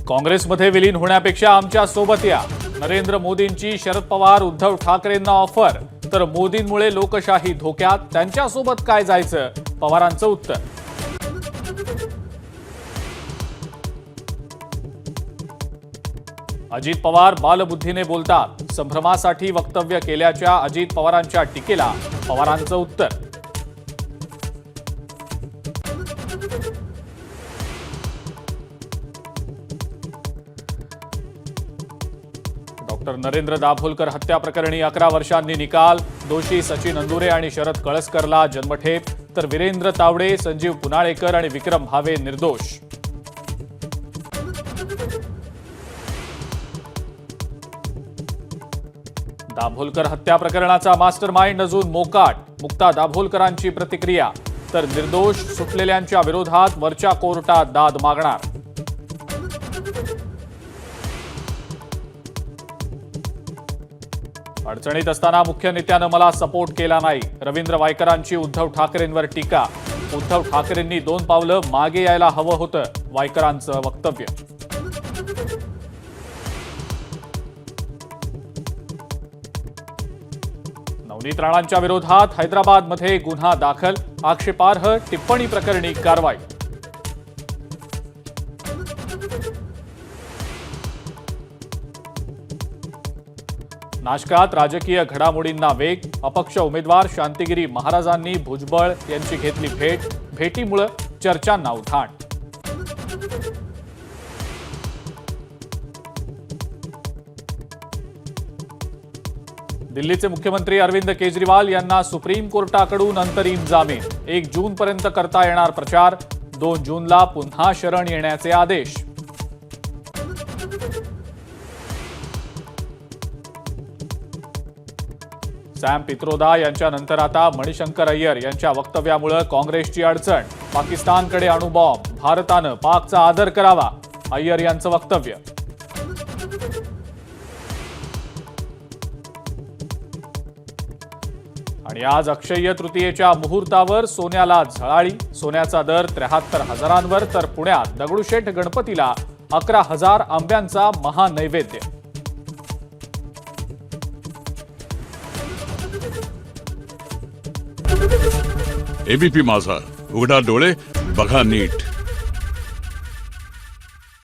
काँग्रेसमध्ये विलीन होण्यापेक्षा आमच्या सोबत या. नरेंद्र मोदींची शरद पवार उद्धव ठाकरेंना ऑफर. तर मोदींमुळे लोकशाही धोक्यात, त्यांच्यासोबत काय जायचं, पवारांचं उत्तर. अजित पवार बालबुद्धीने बोलतात. संभ्रमासाठी वक्तव्य केल्याच्या अजित पवारांच्या टीकेला पवारांचं उत्तर. डॉक्टर नरेंद्र दाभोलकर हत्या प्रकरणी 11 वर्षांनी निकाल. दोषी सचिन अंदुरे आणि शरद कळसकरला जन्मठेप. तर वीरेंद्र तावडे, संजीव पुनाळेकर आणि विक्रम भावे निर्दोष. दाभोलकर हत्या प्रकरणाचा मास्टरमाइंड अजून मोकाट. मुक्ता दाभोलकरांची प्रतिक्रिया. तर निर्दोष सुटलेल्यांच्या विरोधात वरच्या कोर्टात दाद मागणार. अडचणीत असताना मुख्य नेत्यानं मला सपोर्ट केला नाही. रवींद्र वायकरांची उद्धव ठाकरेंवर टीका. उद्धव ठाकरेंनी 2 पावलं मागे यायला हवं होतं, वायकरांचं वक्तव्य. नवनीत राणांच्या विरोधात हैदराबादमध्ये गुन्हा दाखल. आक्षेपार्ह टिप्पणी प्रकरणी कारवाई. नाशकात राजकीय घडामोडींना वेग. अपक्ष उमेदवार शांतिगिरी महाराजांनी भुजबळ यांची घेतली भेट. भेटीमुळे चर्चांना उधाण. दिल्लीचे मुख्यमंत्री अरविंद केजरीवाल यांना सुप्रीम कोर्टाकडून अंतरिम जामीन. 1 जूनपर्यंत करता येणार प्रचार. 2 जूनला पुन्हा शरण येण्याचे आदेश. सॅम पित्रोदा यांच्यानंतर आता मणिशंकर अय्यर यांच्या वक्तव्यामुळे काँग्रेसची अडचण. पाकिस्तानकडे अणुबॉम्ब. भारतानं पाकचा आदर करावा, अय्यर यांचं वक्तव्य. आणि आज अक्षय्य तृतीयेच्या मुहूर्तावर सोन्याला झळाळी. सोन्याचा दर 73,000 तर पुण्यात दगडूशेठ गणपतीला 11,000 आंब्यांचा महानैवेद्य. एबीपी माझा, उघडा डोळे बघा नीट.